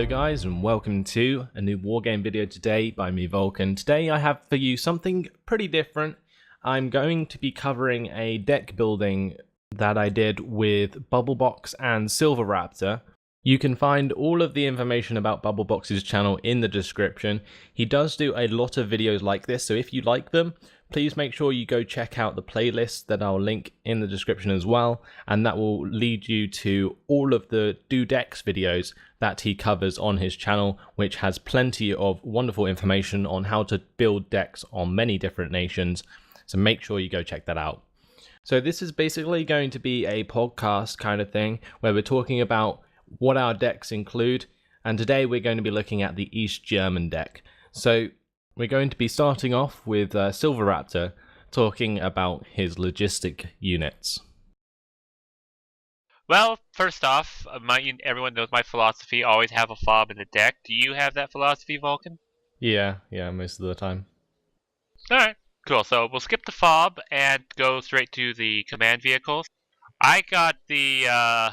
Hello guys and welcome to a new Wargame video today by me Vulcan. Today I have for you something pretty different. I'm going to be covering a deck building that I did with Bubblebox and Silverraptor. You can find all of the information about Bubblebox's channel in the description. He does do a lot of videos like this, so if you like them, please make sure you go check out the playlist that I'll link in the description as well, and that will lead you to all of the Do Decks videos that he covers on his channel, which has plenty of wonderful information on how to build decks on many different nations, so make sure you go check that out. So this is basically going to be a podcast kind of thing, where we're talking about what our decks include, and today we're going to be looking at the East German deck. So we're going to be starting off with Silverraptor, talking about his logistic units. Well, first off, everyone knows my philosophy, always have a fob in the deck. Do you have that philosophy, Vulcan? Yeah, most of the time. Alright, cool. So we'll skip the fob and go straight to the command vehicles. I got the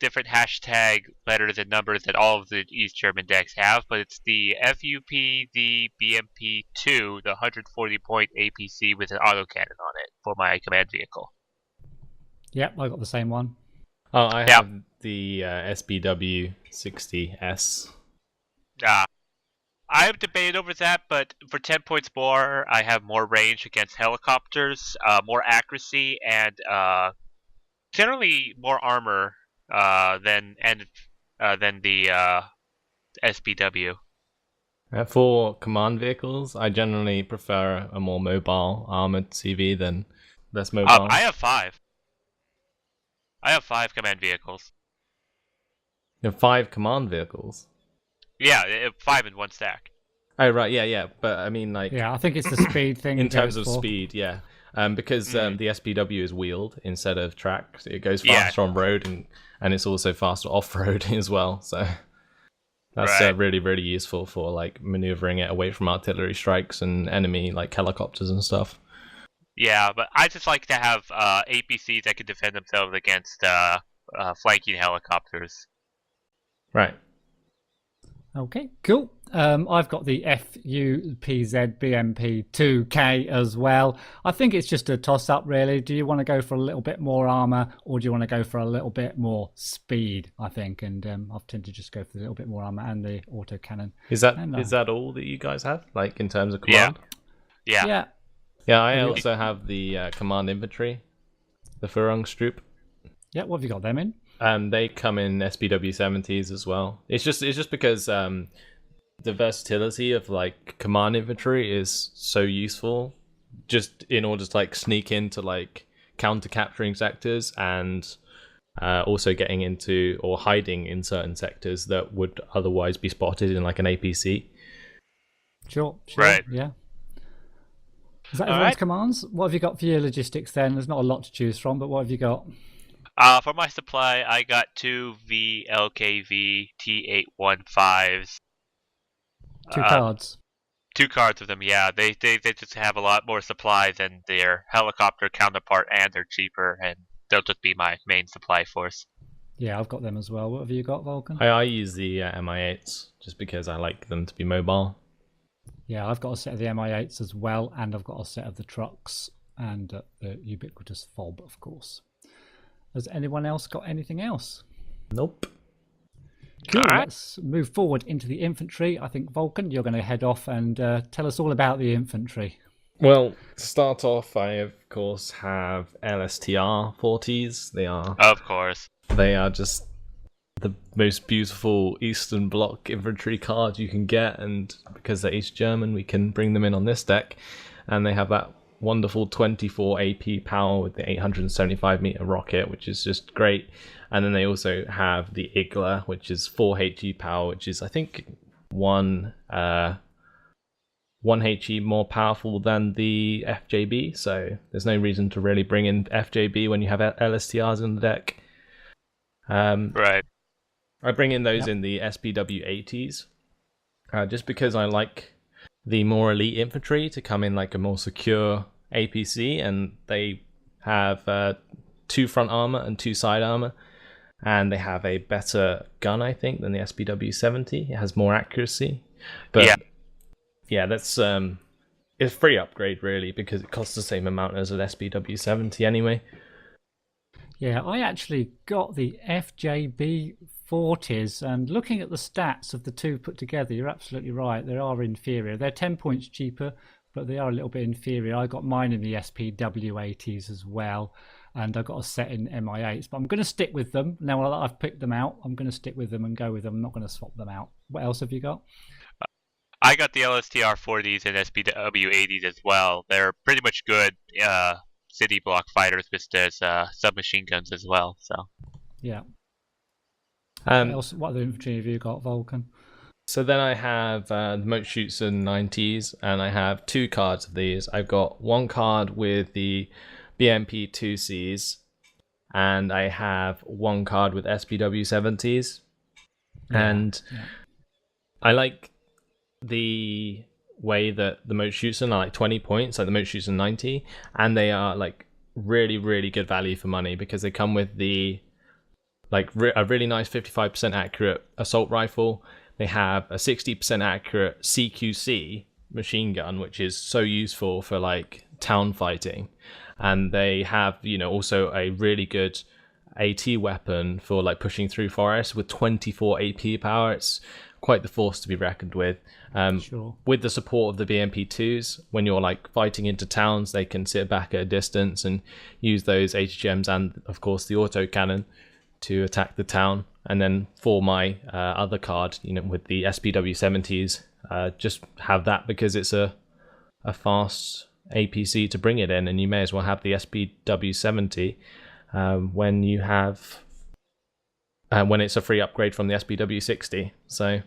different hashtag letters and numbers that all of the East German decks have, but it's the FUP, the BMP2, the 140-point APC with an autocannon on it for my command vehicle. Yep, I got the same one. Oh, I have the SBW60S. I've debated over that, but for 10 points more, I have more range against helicopters, more accuracy, and generally more armor than the SBW. For command vehicles, I generally prefer a more mobile armored CV than less mobile. I have 5. I have 5 command vehicles. You have 5 command vehicles? Yeah, 5 in one stack. Oh, right, yeah. But I mean, like... Yeah, I think it's the speed thing. In terms of speed, yeah. Because the SBW is wheeled instead of tracked. It goes faster on road, and it's also faster off-road as well. So that's really, really useful for like maneuvering it away from artillery strikes and enemy like helicopters and stuff. Yeah, but I just like to have APCs that can defend themselves against flanking helicopters. Right. Okay, cool. I've got the FUPZ BMP2K as well. I think it's just a toss-up, really. Do you want to go for a little bit more armor, or do you want to go for a little bit more speed? I think, and I've tended to just go for a little bit more armor and the autocannon. Is that all that you guys have, like in terms of command? Yeah. I also have the command infantry, the Führungsstruppe. Yeah, what have you got them in? They come in SBW70s as well. It's just because the versatility of like command infantry is so useful, just in order to like sneak into like counter capturing sectors and also getting into or hiding in certain sectors that would otherwise be spotted in like an APC. Sure. Right. Yeah. Is that everyone's commands? What have you got for your logistics then? There's not a lot to choose from, but what have you got? For my supply, I got 2 VLKV T815s. 2 cards. 2 cards of them, yeah. They just have a lot more supply than their helicopter counterpart, and they're cheaper, and they'll just be my main supply force. Yeah, I've got them as well. What have you got, Vulcan? I use the Mi-8s just because I like them to be mobile. Yeah, I've got a set of the Mi-8s as well, and I've got a set of the trucks and the ubiquitous fob, of course. Has anyone else got anything else? Nope. Cool. Let's move forward into the infantry. I think, Vulcan, you're going to head off and tell us all about the infantry. Well, to start off, I of course have LSTR 40s. They are just the most beautiful Eastern Bloc infantry cards you can get, and because they're East German, we can bring them in on this deck, and they have that wonderful 24 AP power with the 875 meter rocket, which is just great. And then they also have the Igla, which is 4 HE power, which is I think one HE more powerful than the FJB, so there's no reason to really bring in FJB when you have LSTRs in the deck. Right. I bring in those in the SPW 80s, just because I like the more elite infantry to come in like a more secure APC, and they have 2 front armor and 2 side armor, and they have a better gun, I think, than the SPW70. It has more accuracy, but yeah, that's it's a free upgrade really because it costs the same amount as an SPW70 anyway. Yeah, I actually got the FJB 40s, and looking at the stats of the two put together, you're absolutely right. They are inferior. They're 10 points cheaper, but they are a little bit inferior. I got mine in the SPW 80s as well, and I got a set in MI8s, but I'm going to stick with them. Now that I've picked them out, I'm going to stick with them and go with them. I'm not going to swap them out. What else have you got? I got the LSTR 40s and SPW 80s as well. They're pretty much good city block fighters, but there's submachine guns as well. So yeah. What other infantry have you got, Vulcan? So then I have the Motorschützen 90s, and I have 2 cards of these. I've got 1 card with the BMP 2Cs, and I have 1 card with SPW 70s. And I like the way that the Motorschützen are like 20 points, like the Motorschützen 90, and they are like really, really good value for money because they come with the a really nice 55% accurate assault rifle. They have a 60% accurate CQC machine gun, which is so useful for like town fighting. And they have, also a really good AT weapon for like pushing through forests with 24 AP power. It's quite the force to be reckoned with. Sure. With the support of the BMP2s, when you're like fighting into towns, they can sit back at a distance and use those HGMs and of course the autocannon to attack the town. And then for my other card, with the SPW70s, just have that because it's a fast APC to bring it in, and you may as well have the SPW70 when you have when it's a free upgrade from the SPW60. So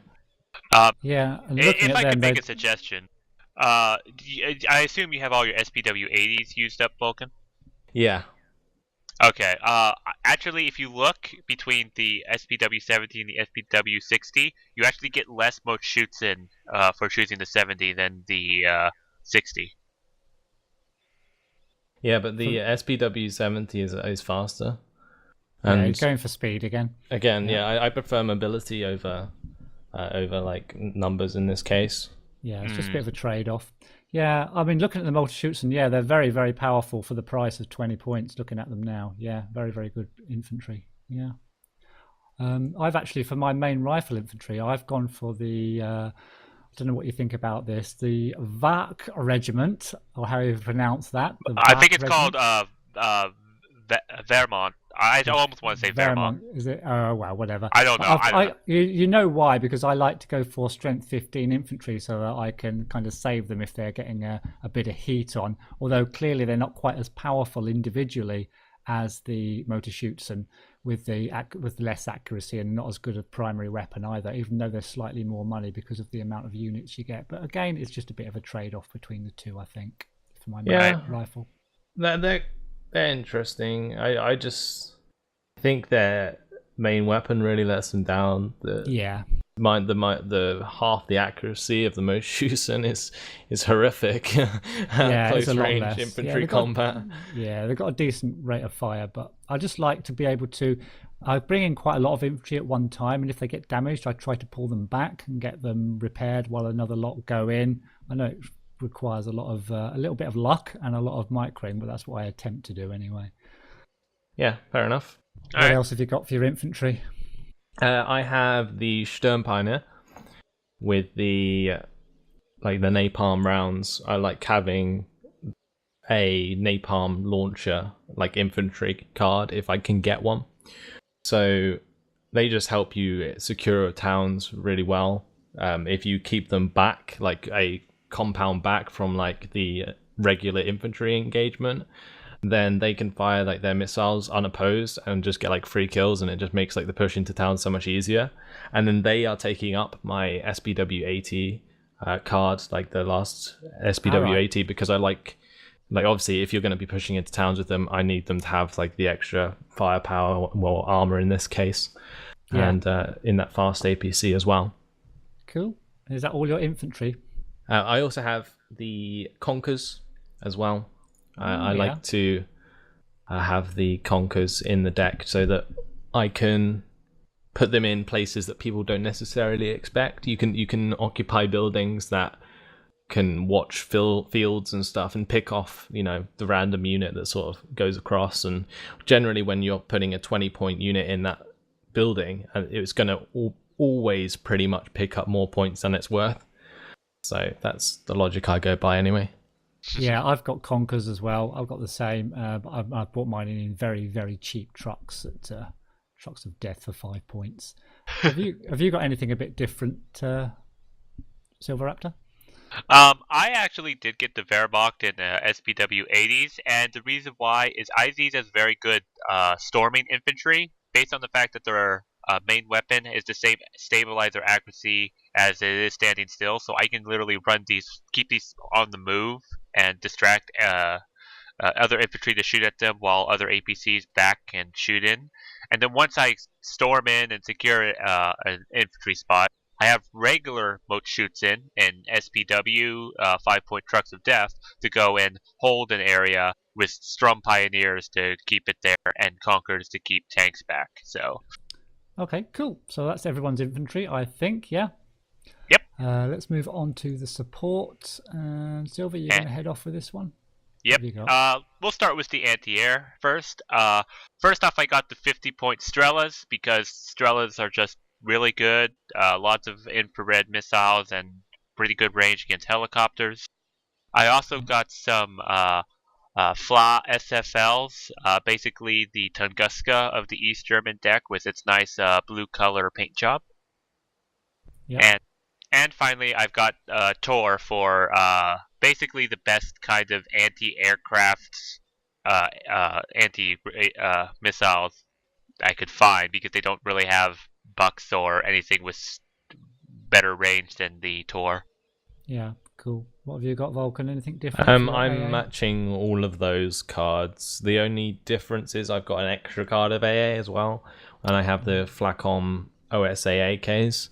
yeah, if I could make a suggestion, I assume you have all your SPW80s used up, Vulcan? Yeah. Okay. Actually, if you look between the SPW70 and the SPW60, you actually get less Motorschützen for choosing the 70 than the 60. Yeah, but the SPW70 is faster. And it's going for speed again. Again, I prefer mobility over like numbers in this case. Yeah, it's just a bit of a trade-off. Yeah, I mean, looking at the Motorschützen, they're very, very powerful for the price of 20 points. Looking at them now, very, very good infantry. Yeah, I've actually, for my main rifle infantry, I've gone for the. I don't know what you think about this. The VAK regiment, or how you pronounce that. I think it's called Vermont. I almost want to say Vermont. Is it? Oh, well, whatever. I don't know. You know why? Because I like to go for strength 15 infantry so that I can kind of save them if they're getting a bit of heat on. Although clearly they're not quite as powerful individually as the Motorschützen with less accuracy and not as good a primary weapon either, even though they're slightly more money because of the amount of units you get. But again, it's just a bit of a trade-off between the two, I think, for my rifle. They're interesting. I just think their main weapon really lets them down. The half the accuracy of the Motorschützen is horrific. Close range infantry combat. They've got a decent rate of fire, but I just like to be able to. I bring in quite a lot of infantry at one time, and if they get damaged, I try to pull them back and get them repaired while another lot go in. I know it requires a little bit of luck and a lot of microing, but that's what I attempt to do anyway. Yeah, fair enough. What else have you got for your infantry? I have the Sturmpioneer with the napalm rounds. I like having a napalm launcher, like infantry card, if I can get one. So they just help you secure towns really well. If you keep them back, like a compound back from like the regular infantry engagement, then they can fire like their missiles unopposed and just get like free kills, and it just makes like the push into town so much easier. And then they are taking up my SPW80 card, like the last SPW80, because I like obviously if you're going to be pushing into towns with them, I need them to have like the extra firepower, well, armor in this case, and in that fast APC as well. Cool. Is that all your infantry? I also have the Conkers as well. I like to have the Conkers in the deck so that I can put them in places that people don't necessarily expect. You can occupy buildings that can watch fields and stuff and pick off, the random unit that sort of goes across. And generally when you're putting a 20-point unit in that building, it's going to always pretty much pick up more points than it's worth. So that's the logic I go by anyway. Yeah, I've got Conkers as well. I've got the same. But I've bought mine in very, very cheap trucks at Trucks of Death for 5 points. Have you got anything a bit different, Silverraptor? I actually did get the Wehrmacht in SPW 80s, and the reason why is I see these as very good storming infantry, based on the fact that their main weapon is the same stabilizer accuracy as it is standing still. So I can literally keep these on the move, and distract other infantry to shoot at them while other APCs back and shoot in. And then once I storm in and secure an infantry spot, I have regular mode shoots in SPW 5-point Trucks of Death to go and hold an area with Strum Pioneers to keep it there and Conquerors to keep tanks back. So, okay, cool. So that's everyone's infantry, I think. Yeah. Yep. Let's move on to the support. Silver, you're going to head off with this one? Yep. We'll start with the anti-air first. First off, I got the 50-point Strelas because Strelas are just really good. Lots of infrared missiles and pretty good range against helicopters. I also got some FLA SFLs, basically the Tunguska of the East German deck with its nice blue color paint job. Yeah. And finally, I've got Tor for basically the best kind of anti-aircraft, anti-missiles I could find, because they don't really have bucks or anything with better range than the Tor. Yeah, cool. What have you got, Vulcan? Anything different? I'm matching all of those cards. The only difference is I've got an extra card of AA as well, and I have the Flacom OSAAKs,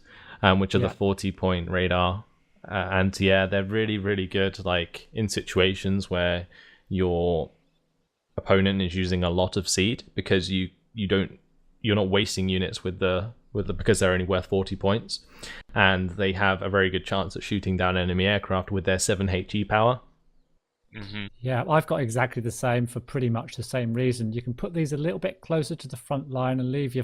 which are the 40-point radar anti-air. They're really, really good, like in situations where your opponent is using a lot of seed, because you're not wasting units with the because they're only worth 40 points, and they have a very good chance at shooting down enemy aircraft with their 7 HE power. Mm-hmm. Yeah, I've got exactly the same for pretty much the same reason. You can put these a little bit closer to the front line and leave your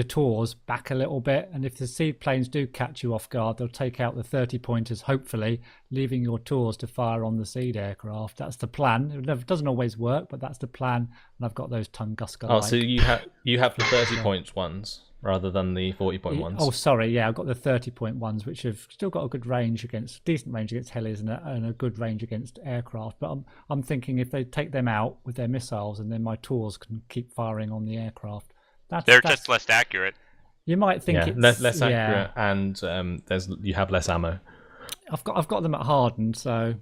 Tors back a little bit, and if the seaplanes do catch you off guard, they'll take out the 30 pointers, hopefully leaving your Tors to fire on the seed aircraft. That's the plan. It doesn't always work, but that's the plan. And I've got those Tunguska. Oh, so you have the 30 points ones rather than the 40-point ones. Oh, sorry, yeah, I've got the 30-point ones, which have still got a good range decent range against helis and a good range against aircraft. But I'm thinking if they take them out with their missiles, and then my Tors can keep firing on the aircraft. They're just less accurate. You might think it's less accurate, and you have less ammo. I've got them at hardened, so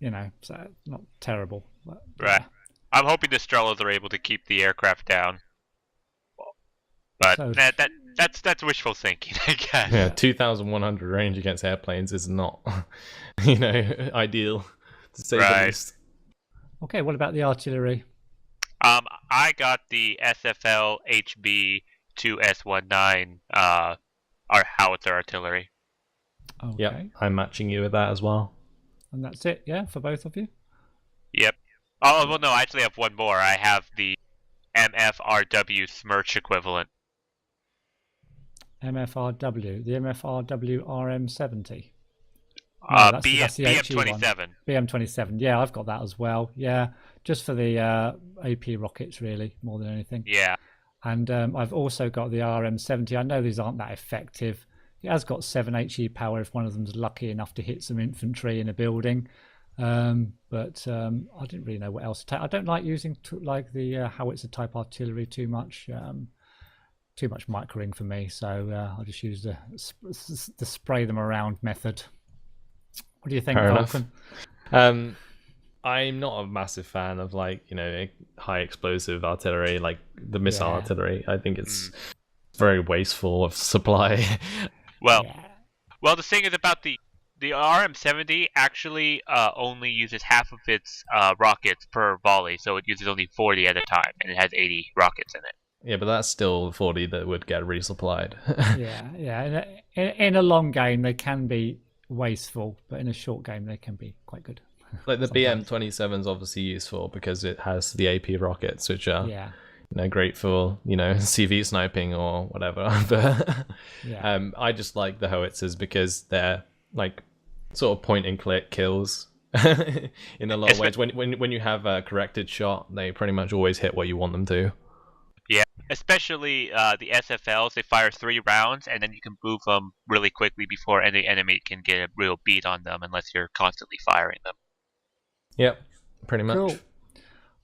so not terrible. But, right. Yeah. I'm hoping the Strelas are able to keep the aircraft down, but that's wishful thinking, I guess. Yeah, 2,100 range against airplanes is not, ideal to say the least. Okay, what about the artillery? I got the SFL HB 2S19 our howitzer artillery. Okay. Yep, I'm matching you with that as well. And that's it, yeah, for both of you? Yep. Oh, well, no, I actually have one more. I have the MFRW Smirch equivalent. MFRW, the MFRW RM70. That's the BM27. BM27, yeah, I've got that as well. Yeah, just for the AP rockets, really, more than anything. Yeah. And I've also got the RM70. I know these aren't that effective. It has got 7 HE power if one of them's lucky enough to hit some infantry in a building. But I didn't really know what else to take. I don't like using the howitzer type artillery too much. Too much microing for me, so I'll just use the spray them around method. What do you think, Vulcan? I'm not a massive fan of high explosive artillery, like the missile artillery. I think it's very wasteful of supply. Well, the thing is about the RM70 actually only uses half of its rockets per volley, so it uses only 40 at a time, and it has 80 rockets in it. Yeah, but that's still 40 that would get resupplied. Yeah. In a long game, they can be wasteful, but in a short game, they can be quite good. Like the sometimes. BM-27 is obviously useful because it has the AP rockets, which are Yeah. great for CV sniping or whatever. But Yeah. I just like the howitzers because they're like sort of point and click kills in a lot of ways. When you have a corrected shot, they pretty much always hit what you want them to. Yeah, especially the SFLs. They fire 3 rounds, and then you can move them really quickly before any enemy can get a real beat on them, unless you're constantly firing them. Yep, pretty much. Cool.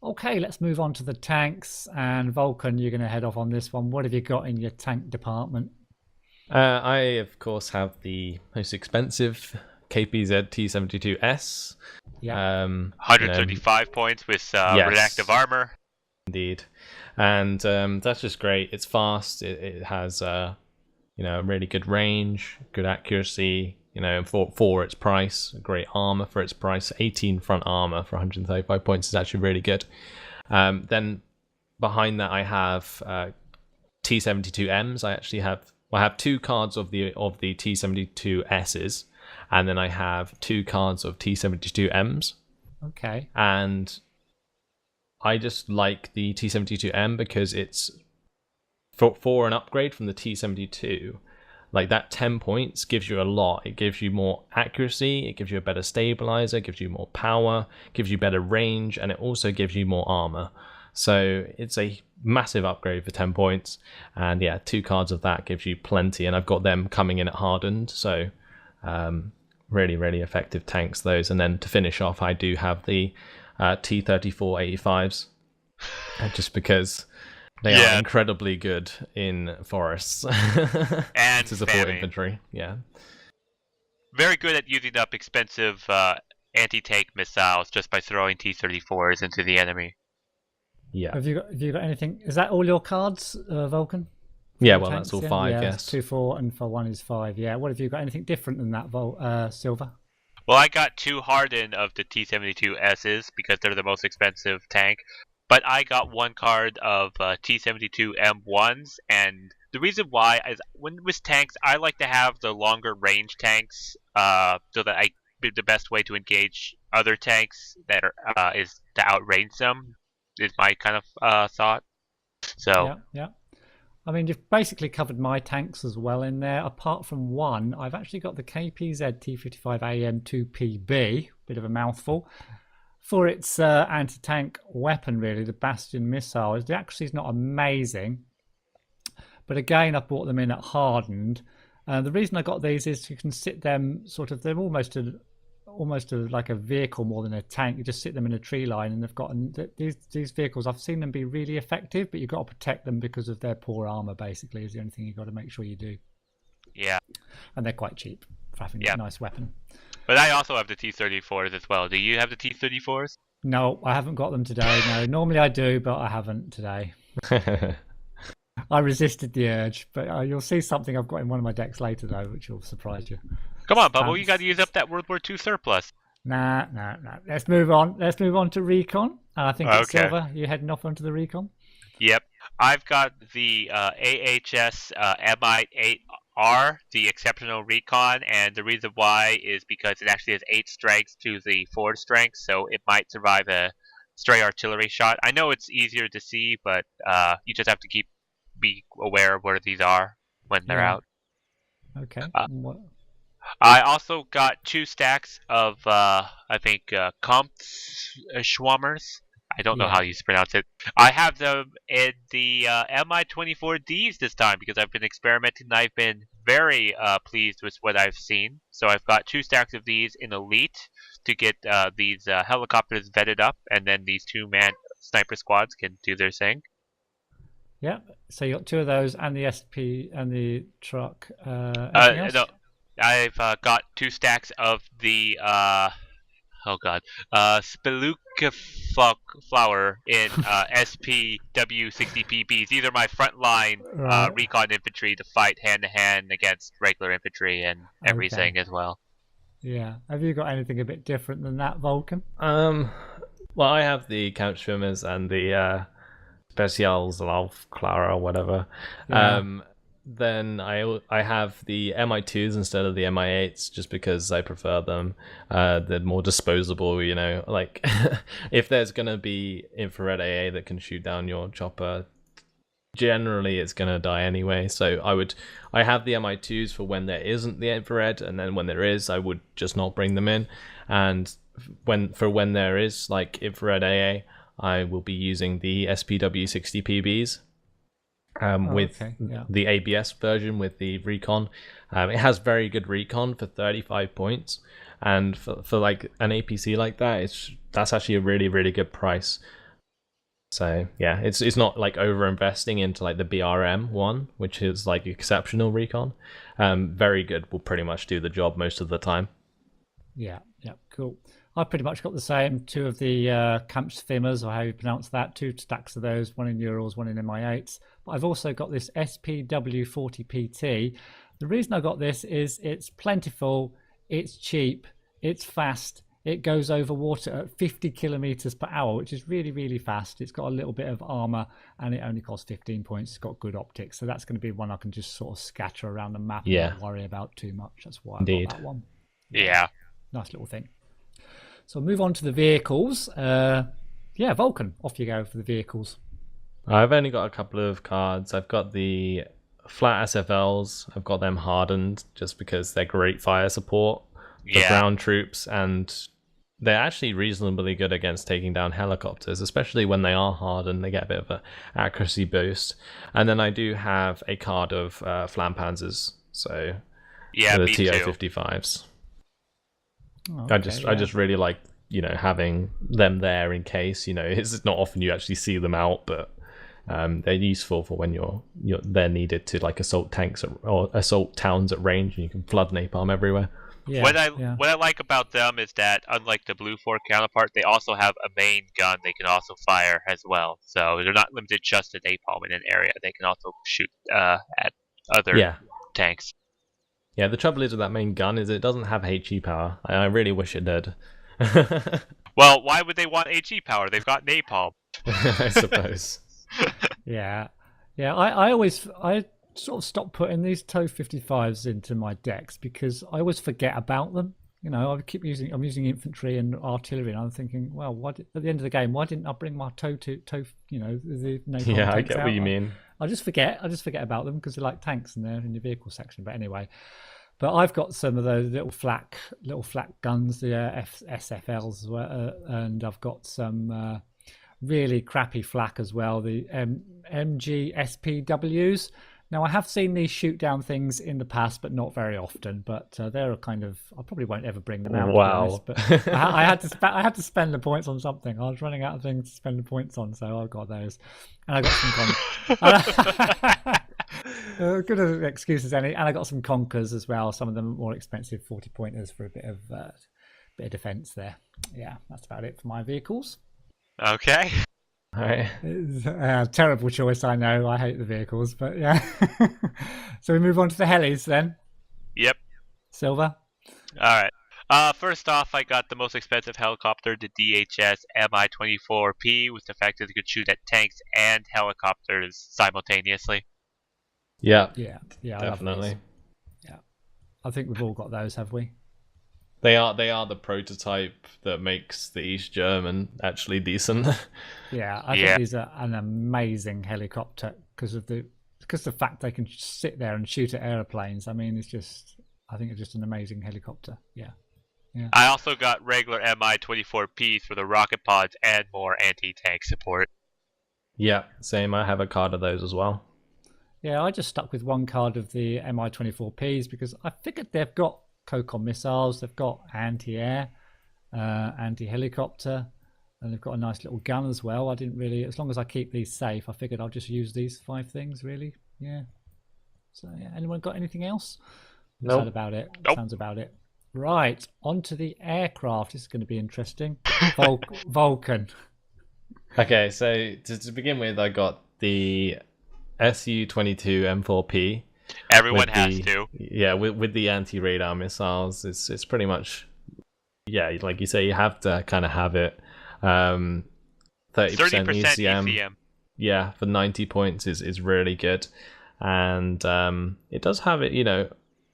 Okay, let's move on to the tanks. And Vulcan, you're going to head off on this one. What have you got in your tank department? I, of course, have the most expensive KPZ T-72S. Yeah. 135 points with reactive armor. Indeed. And that's just great. It's fast. It has really good range, good accuracy. For its price, great armor for its price. 18 front armor for 135 points is actually really good. Then behind that, I have T-72Ms. I have 2 cards of the T-72Ss, and then I have 2 cards of T-72Ms. Okay. And I just like the T-72M because it's for an upgrade from the T-72. Like that 10 points gives you a lot. It gives you more accuracy, it gives you a better stabilizer, it gives you more power, gives you better range, and it also gives you more armor. So it's a massive upgrade for 10 points. And yeah, 2 cards of that gives you plenty. And I've got them coming in at hardened. So really, really effective tanks, those. And then to finish off, I do have the T-34 85s. Just because they are incredibly good in forests and to support spamming. infantry. Yeah, very good at using up expensive anti-tank missiles just by throwing T-34s into the enemy. Yeah. Have you got anything? Is that all your cards, Vulcan? Yeah, well, tanks? That's all 5. Yeah, yes. 2, 4, and for 1 is 5. Yeah. What have you got? Anything different than that, Silver? Well, I got 2 hardened of the T-72Ss because they're the most expensive tank. But I got 1 card of T-72 M1s, and the reason why is with tanks, I like to have the longer range tanks, so that the best way to engage other tanks that are is to outrange them. Is my kind of thought. So yeah. I mean, you've basically covered my tanks as well in there. Apart from 1, I've actually got the KPZ T55 AM2PB, bit of a mouthful. For its anti-tank weapon, really, the Bastion missile, it actually is not amazing. But again, I bought them in at hardened. The reason I got these is you can sit them they're almost like a vehicle more than a tank. You just sit them in a tree line, and they've got these vehicles. I've seen them be really effective, but you've got to protect them because of their poor armor. Basically, is the only thing you've got to make sure you do. Yeah, and they're quite cheap for having a nice weapon. But I also have the T-34s as well. Do you have the T-34s? No, I haven't got them today. No, normally I do, but I haven't today. I resisted the urge, but you'll see something I've got in one of my decks later, though, which will surprise you. Come on, Bubble, you got to use up that World War II surplus. Nah. Let's move on. Let's move on to Recon. I think it's Silver. You heading off onto the Recon? Yep. I've got the AHS Mi-8R, the exceptional recon, and the reason why is because it actually has 8 strengths to the 4 strengths, so it might survive a stray artillery shot. I know it's easier to see, but you just have to be aware of where these are when they're out. Okay. I also got 2 stacks of, Kampfschwammers. I don't know how you pronounce it. I have them in the Mi-24 Ds this time because I've been experimenting and I've been very pleased with what I've seen. So I've got 2 stacks of these in Elite to get these helicopters vetted up, and then these 2-man sniper squads can do their thing. Yeah, so you got 2 of those and the SP and the truck. Anything else? No, I've got 2 stacks of the Spelunka flower in SPW60PBs. These are my frontline recon infantry to fight hand-to-hand against regular infantry and everything as well. Yeah. Have you got anything a bit different than that, Vulcan? Well, I have the couch swimmers and the Specials Lauf Clara or whatever. Yeah. Then I have the Mi-2s instead of the Mi-8s just because I prefer them. They're more disposable, you know. Like if there's gonna be infrared AA that can shoot down your chopper, generally it's gonna die anyway. So I have the Mi-2s for when there isn't the infrared, and then when there is, I would just not bring them in. And when there is like infrared AA, I will be using the SPW60 PBs. With the ABS version with the Recon. It has very good Recon for 35 points, and for like an APC like that, that's actually a really, really good price. So yeah, it's not like over investing into like the BRM one, which is like exceptional Recon. Very good, will pretty much do the job most of the time. Yeah, cool. I've pretty much got the same, two of the Kampfschiffers, or how you pronounce that, two stacks of those, one in Urals, one in Mi-8s. But I've also got this SPW40PT. The reason I got this is it's plentiful, it's cheap, it's fast, it goes over water at 50 kilometers per hour, which is really, really fast. It's got a little bit of armor, and it only costs 15 points. It's got good optics, so that's going to be one I can just sort of scatter around the map and not worry about too much. That's why I got that one. Yeah. Nice little thing. So we'll move on to the vehicles. Vulcan, off you go for the vehicles. I've only got a couple of cards. I've got the flat SFLs. I've got them hardened just because they're great fire support for ground troops, and they're actually reasonably good against taking down helicopters, especially when they are hardened. They get a bit of an accuracy boost. And then I do have a card of Flampanzers, so the TO-55s. Oh, I just really like, you know, having them there in case, you know, it's not often you actually see them out, but they're useful for when they're needed to like assault tanks or assault towns at range, and you can flood napalm everywhere. What I like about them is that, unlike the Blue 4 counterpart, they also have a main gun they can also fire as well. So they're not limited just to napalm in an area. They can also shoot at other tanks. Yeah, the trouble is with that main gun is it doesn't have HE power. I really wish it did. Well, why would they want HE power? They've got napalm. I suppose. Yeah. I sort of stopped putting these TOW-55s into my decks because I always forget about them. You know, I'm using infantry and artillery, and I'm thinking, well, at the end of the game, why didn't I bring my TOW, you know, the napalm tanks I get out? what you mean. I just forget about them because they're like tanks and they're in the vehicle section. But anyway, I've got some of those little flak guns, the SFLs as well, and I've got some really crappy flak as well, the MG SPWs. Now, I have seen these shoot down things in the past, but not very often. But they're a kind of, I probably won't ever bring them out. Wow! But I had to spend the points on something. I was running out of things to spend the points on, so I got those, and I got some good as excuse as any, and I got some Conkers as well. Some of them more expensive 40 pointers for a bit of defense there. Yeah, that's about it for my vehicles. Okay. All right. It's a terrible choice, I know. I hate the vehicles, but yeah. So we move on to the helis then. Yep. Silver. All right. First off, I got the most expensive helicopter, the Dhs Mi-24 Pea, with the fact that it could shoot at tanks and helicopters simultaneously. Yeah, definitely. Yeah, I think we've all got those, have we? They are the prototype that makes the East German actually decent. Yeah, I think these are an amazing helicopter because of the fact they can sit there and shoot at airplanes. I mean, I think it's just an amazing helicopter. Yeah. I also got regular Mi-24 Ps for the rocket pods and more anti-tank support. Yeah, same. I have a card of those as well. Yeah, I just stuck with one card of the Mi-24 Ps because I figured they've got COCOM missiles, they've got anti-air, anti-helicopter, and they've got a nice little gun as well. I didn't really, as long as I keep these safe, I figured I'll just use these 5 things really. Yeah. So yeah, anyone got anything else? Nope. Sounds about it. Nope. Sounds about it. Right, on to the aircraft. This is going to be interesting. Vulcan. Okay, so to begin with, I got the Su-22 M4P. Everyone has to. Yeah, with the anti-radar missiles, it's pretty much, yeah, like you say, you have to kind of have it. 30% ECM. for 90 points is really good. And it does have it,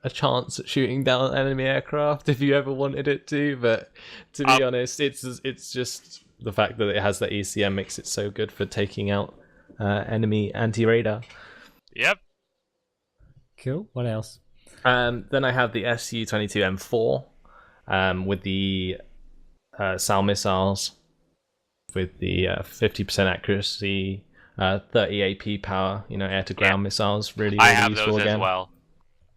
a chance at shooting down enemy aircraft if you ever wanted it to. But to be honest, it's just the fact that it has that ECM makes it so good for taking out enemy anti-radar. Yep. Cool. What else? Then I have the Su-22 M4 with the SAL missiles with the 50% accuracy, 30 AP power, air-to-ground missiles. Really, I have useful those again. as well.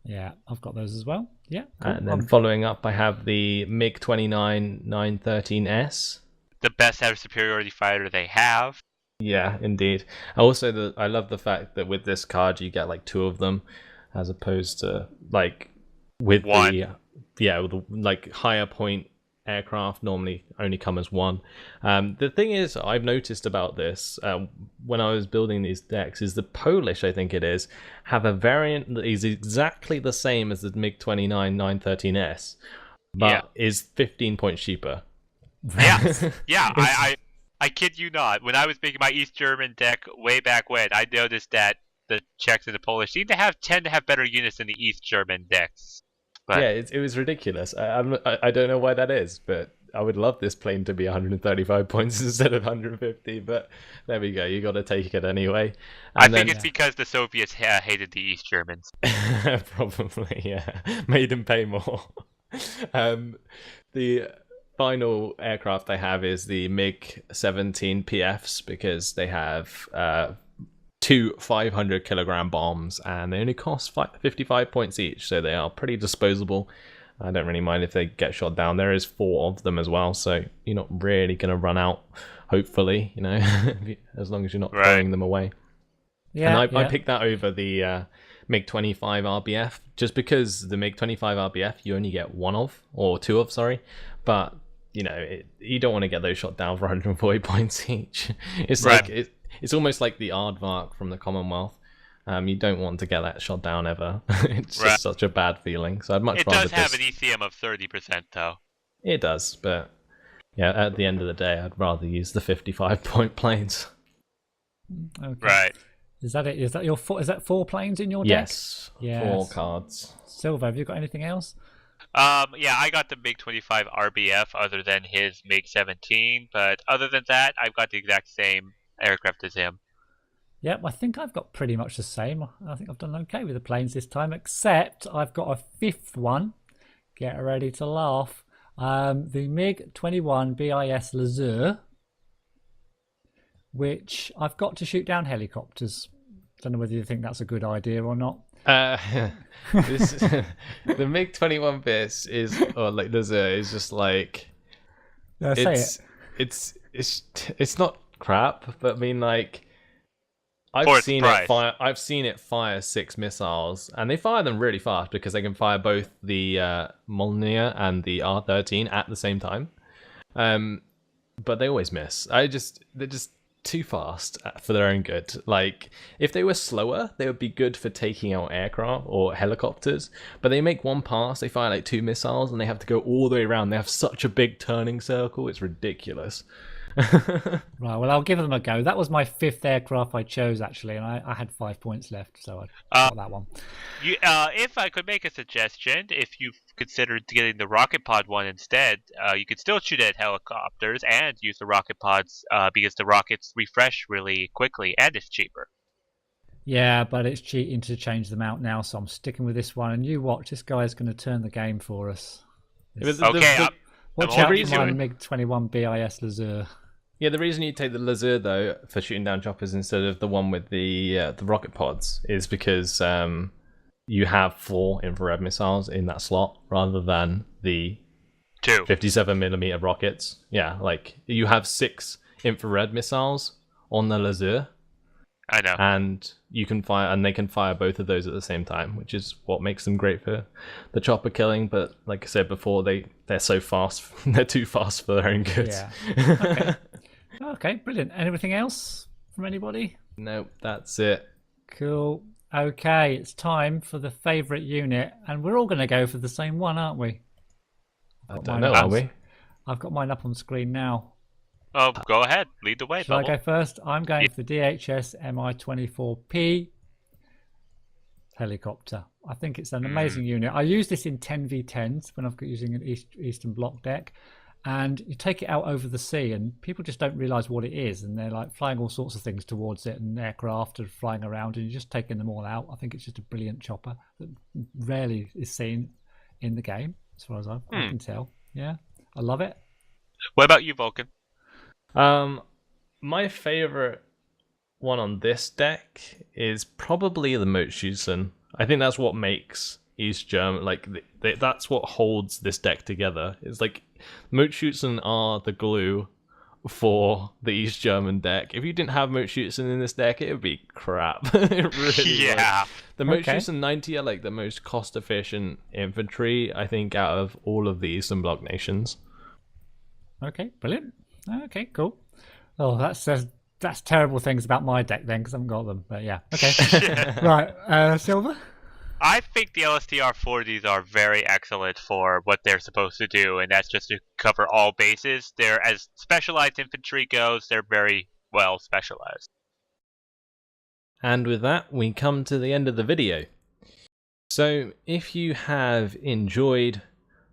Yeah, I've got those as well. Yeah. Cool. And then following up, I have the MiG-29 913S. The best air superiority fighter they have. Yeah, indeed. Also, I love the fact that with this card you get like 2 of them, as opposed to like with one. with the like higher point aircraft normally only come as 1. The thing is, I've noticed about this when I was building these decks is the Polish, I think it is, have a variant that is exactly the same as the MiG-29 913S, but is 15 points cheaper. Yeah. I kid you not. When I was making my East German deck way back when, I noticed that the Czechs and the Polish tend to have better units than the East German decks. But... yeah, it was ridiculous. I don't know why that is, but I would love this plane to be 135 points instead of 150. But there we go. You got to take it anyway. I think it's because the Soviets hated the East Germans. Probably, yeah. Made them pay more. The final aircraft I have is the MiG-17 PFs because they have 2 500-kilogram bombs and they only cost 55 points each, so they are pretty disposable. I don't really mind if they get shot down. There is 4 of them as well, so you're not really going to run out, hopefully, as long as you're not throwing them away. Yeah, and I picked that over the MiG-25 RBF just because the MiG-25 RBF you only get 1 of, or 2 of, sorry, but you don't want to get those shot down for 140 points each. It's like it's almost like the Aardvark from the Commonwealth. You don't want to get that shot down ever. It's just such a bad feeling. So I'd much rather. It does have an ECM of 30% though. It does, but yeah, at the end of the day, I'd rather use the 55-point planes. Okay. Right. Is that it? Is that 4 planes in your deck? Yes. 4 cards. Silver, have you got anything else? Yeah, I got the MiG-25 RBF other than his MiG-17, but other than that, I've got the exact same aircraft as him. Yep, I think I've got pretty much the same. I think I've done okay with the planes this time, except I've got a 5th one. Get ready to laugh. The MiG-21 BIS Lazur, which I've got to shoot down helicopters. Don't know whether you think that's a good idea or not. The MiG-21 BIS Lazur is just like it's not crap, but I mean like I've seen it fire 6 missiles, and they fire them really fast because they can fire both the Molniya and the R13 at the same time. But they always miss. They're just too fast for their own good. Like if they were slower, they would be good for taking out aircraft or helicopters. But they make 1 pass, they fire like 2 missiles, and they have to go all the way around. They have such a big turning circle. It's ridiculous. Right, well, I'll give them a go. That was my 5th aircraft I chose, actually, and I had 5 points left, so I got that one. If I could make a suggestion, if you've considered getting the rocket pod one instead, you could still shoot at helicopters and use the rocket pods because the rockets refresh really quickly and it's cheaper. Yeah, but it's cheating to change them out now, so I'm sticking with this one. And you watch, this guy's going to turn the game for us. Watch out for my MiG-21 BIS Lazur. Yeah, the reason you take the Lazur though for shooting down choppers instead of the one with the rocket pods is because you have 4 infrared missiles in that slot rather than the 2 57mm rockets. Yeah, like you have 6 infrared missiles on the Lazur. I know. And you can fire, and they can fire both of those at the same time, which is what makes them great for the chopper killing. But like I said before, they're so fast. They're too fast for their own good. Yeah. Okay. Okay, brilliant. Anything else from anybody? Nope, that's it. Cool. Okay, it's time for the favourite unit, and we're all going to go for the same one, aren't we? I don't know, are we? I've got mine up on screen now. Oh, go ahead. Lead the way, Shall I Bubble. go first? I'm going for the Dhs Mi-24 Pea Helicopter. I think it's an amazing unit. I use this in 10v10s when I'm using an Eastern Bloc deck. And you take it out over the sea and people just don't realise what it is. And they're like flying all sorts of things towards it, and aircraft are flying around, and you're just taking them all out. I think it's just a brilliant chopper that rarely is seen in the game, as far as I can tell. Yeah, I love it. What about you, Vulcan? My favorite one on this deck is probably the Motschützen. I think that's what makes East German, like that's what holds this deck together. It's like Motschützen are the glue for the East German deck. If you didn't have Motschützen in this deck, it would be crap. It really Yeah. would. The Motschützen 90 are like the most cost efficient infantry, I think, out of all of the Eastern Bloc nations. Okay, brilliant. Okay, cool. Oh, that's terrible things about my deck then, because I haven't got them. But yeah, okay. Right, Silver? I think the LSTR 40s are very excellent for what they're supposed to do, and that's just to cover all bases. They're, as specialized infantry goes, they're very well specialized. And with that, we come to the end of the video. So if you have enjoyed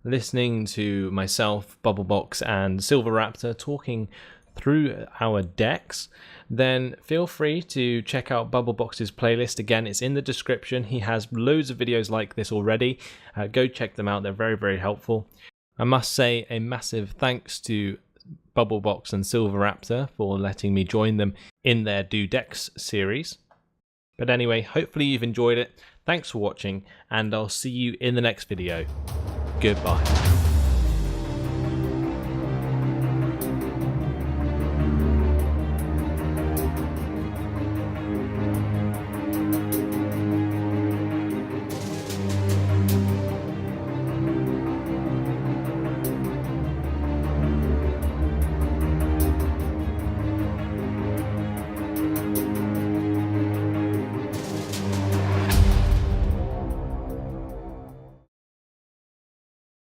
listening to myself, Bubblebox and Silverraptor talking through our decks, then feel free to check out Bubblebox's playlist. Again, it's in the description. He has loads of videos like this already. Go check them out. They're very, very helpful. I must say a massive thanks to Bubblebox and Silverraptor for letting me join them in their Do Decks series. But anyway, hopefully you've enjoyed it. Thanks for watching, and I'll see you in the next video. Goodbye.